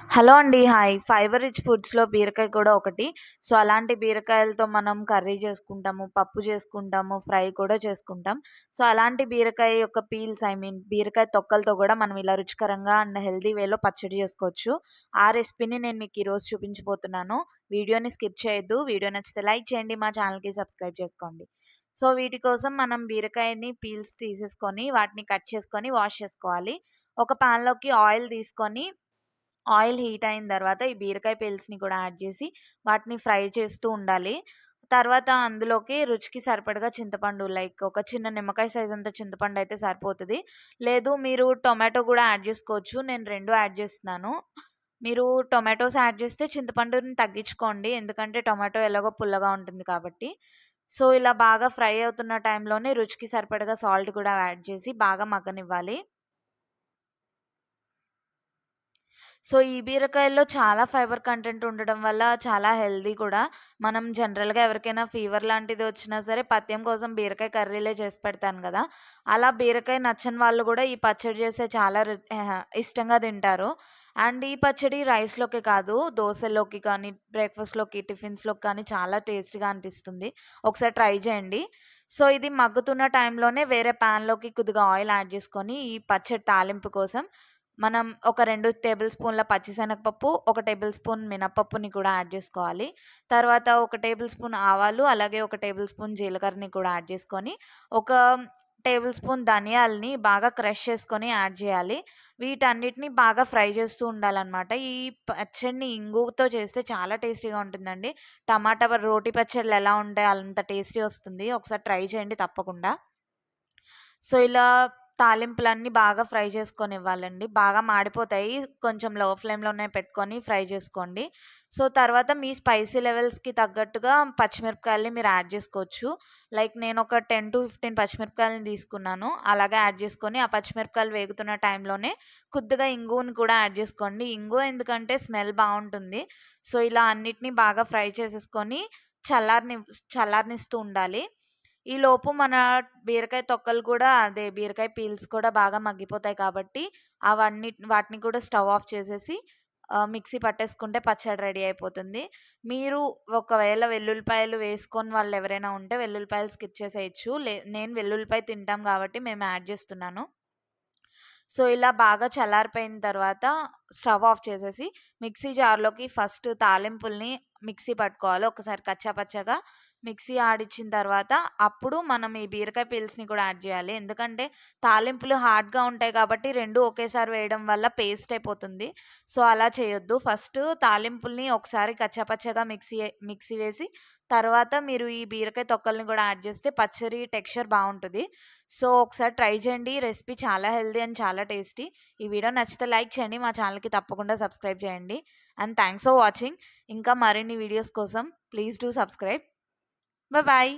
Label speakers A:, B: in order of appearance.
A: Hello అండి. Hi. Fibre rich ఫుడ్స్‌లో బీరకాయ కూడా ఒకటి. సో, అలాంటి బీరకాయలతో మనం కర్రీ చేసుకుంటాము, పప్పు చేసుకుంటాము, ఫ్రై కూడా చేసుకుంటాం. సో, అలాంటి బీరకాయ యొక్క పీల్స్ బీరకాయ తొక్కలతో గూడా మనం ఇలా రుచికరంగా అండ్ హెల్తీ వేలో పచ్చడి చేసుకోవచ్చు. ఆ రెసిపీని నేను మీకు ఈరోజు చూపించబోతున్నాను. వీడియోని స్కిప్ చేయొద్దు. వీడియో నచ్చితే లైక్ చేయండి. మా ఛానల్‌కి సబ్స్క్రైబ్ చేసుకోండి. సో, వీటి కోసం మనం బీరకాయని పీల్స్ తీసేసుకొని, వాటిని కట్ చేసుకొని, వాష్ చేసుకోవాలి. ఒక పాన్‌లోకి ఆయిల్ తీసుకొని ఆయిల్ హీట్ అయిన తర్వాత ఈ బీరకాయ పీల్స్‌ని కూడా యాడ్ చేసి వాటిని ఫ్రై చేస్తూ ఉండాలి. తర్వాత అందులోకి రుచికి సరిపడగా చింతపండు ఒక చిన్న నిమ్మకాయ సైజ్ అంత చింతపండు అయితే సరిపోతది. లేదు మీరు టొమాటో కూడా యాడ్ చేసుకోవచ్చు. నేను 2 యాడ్ చేస్తున్నాను. మీరు టొమాటోస్ యాడ్ చేస్తే చింతపండుని తగ్గించుకోండి. ఎందుకంటే టొమాటో ఎలాగో పుల్లగా ఉంటుంది కాబట్టి. సో, ఇలా బాగా ఫ్రై అవుతున్న టైంలోనే రుచికి సరిపడగా సాల్ట్ కూడా యాడ్ చేసి బాగా మగ్గనివ్వాలి. సో, ఈ బీరకాయల్లో చాలా ఫైబర్ కంటెంట్ ఉండడం వల్ల చాలా హెల్తీ కూడా. మనం జనరల్‌గా ఎవరికైనా ఫీవర్ లాంటిది వచ్చినా సరే పథ్యం కోసం బీరకాయ కర్రీలే చేసి పెడతాను గదా! అలా బీరకాయ నచ్చని వాళ్ళు గూడా ఈ పచ్చడి చేస్తే చాలా ఇష్టంగా తింటారు. అండ్ ఈ పచ్చడి రైస్‌లోకే కాదు దోసల్లోకి కానీ, బ్రేక్‌ఫాస్ట్‌లోకి, టిఫిన్స్‌లోకి కానీ చాలా టేస్టీగా అనిపిస్తుంది. ఒకసారి ట్రై చేయండి. సో, ఇది మగ్గుతున్న టైంలోనే వేరే పాన్‌లోకి కొద్దిగా ఆయిల్ యాడ్ చేసుకొని ఈ పచ్చడి తాలింపు కోసం మనం ఒక 2 టేబుల్ స్పూన్ల పచ్చిశనగపప్పు, ఒక టేబుల్ స్పూన్ మినపప్పుని కూడా యాడ్ జేసుకోవాలి. తర్వాత ఒక టేబుల్ స్పూన్ ఆవాలు, అలాగే ఒక టేబుల్ స్పూన్ జీలకర్రని కూడా యాడ్ చేసుకొని, ఒక టేబుల్ స్పూన్ ధనియాలని బాగా క్రష్ చేసుకొని యాడ్ జేయాలి. వీటన్నిటిని బాగా ఫ్రై చేస్తూ ఉండాలనమాట. ఈ పచ్చడిని ఇంగువతో చేస్తే చాలా టేస్టీగా ఉంటుందండి. టమాటా రోటి పచ్చళ్ళు ఎలా ఉంటాయో అంత టేస్టీ వస్తుంది. ఒకసారి ట్రై చేయండి తప్పకుండా. సో, ఇలా తాలింపులన్నీ బాగా ఫ్రై చేసుకొనివ్వాలండి. బాగా మాడిపోతాయి. కొంచెం లో ఫ్లేమ్‌లోనే పెట్టుకొని ఫ్రై చేసుకోండి. సో, తర్వాత మీ స్పైసీ లెవెల్స్‌కి తగ్గట్టుగా పచ్చిమిరపకాయలని మీరు యాడ్ చేసుకోవచ్చు. నేనొక 10-15 పచ్చిమిరపకాయలని తీసుకున్నాను. అలాగే యాడ్ చేసుకొని, ఆ పచ్చిమిరపకాయలు వేగుతున్న టైంలోనే కొద్దిగా ఇంగువను కూడా యాడ్ చేసుకోండి. ఇంగువ ఎందుకంటే స్మెల్ బావుంటుంది. సో, ఇలా అన్నిటిని బాగా ఫ్రై చేసేసుకొని చల్లారనిస్తూ ఉండాలి. ఈలోపు మన బీరకాయ తొక్కలు కూడా బీరకాయ పీల్స్ కూడా బాగా మగ్గిపోతాయి కాబట్టి, వాటిని కూడా స్టవ్ ఆఫ్ చేసేసి మిక్సీ పట్టేసుకుంటే పచ్చడి రెడీ అయిపోతుంది. మీరు ఒకవేళ వెల్లుల్లిపాయలు వేసుకోని వాళ్ళెవరైనా ఉంటే వెల్లుల్లిపాయలు స్కిప్ చేసేయొచ్చు. నేను వెల్లుల్లిపాయ తింటాం కాబట్టి మేము యాడ్ చేస్తున్నాను. సో, ఇలా బాగా చల్లారిపోయిన తర్వాత స్టవ్ ఆఫ్ చేసేసి, మిక్సీ జార్‌లోకి ఫస్ట్ తాలింపుల్ని మిక్సీ పట్టుకోవాలి. ఒకసారి కచ్చా పచ్చాగా మిక్సీ ఆడిచ్చిన తర్వాత, అప్పుడు మనం ఈ బీరకాయ పీల్స్‌ని కూడా యాడ్ జేయాలి. ఎందుకంటే, తాలింపులు హార్డ్‌గా ఉంటాయి కాబట్టి 2 ఒకేసారి వేయడం వల్ల పేస్ట్ అయిపోతుంది. సో, అలా చేయొద్దు. ఫస్ట్ తాలింపుల్ని ఒకసారి కచ్చా పచ్చాగా మిక్సీ వేసి, తర్వాత మీరు ఈ బీరకాయ తొక్కల్ని గూడా యాడ్ జేస్తే పచ్చడి టెక్స్చర్ బావుంటది. సో, ఒకసారి ట్రై చేయండి. ఈ రెసిపీ చాలా హెల్తీ అండ్ చాలా టేస్టీ. ఈ వీడియో నచ్చితే లైక్ చేయండి. మా ఛానల్‌కి తప్పకుండా సబ్స్క్రైబ్ చేయండి. And thanks for watching. ఇంకా మరిన్ని వీడియోస్ కోసం ప్లీజ్ డూ సబ్స్క్రైబ్. బాయ్.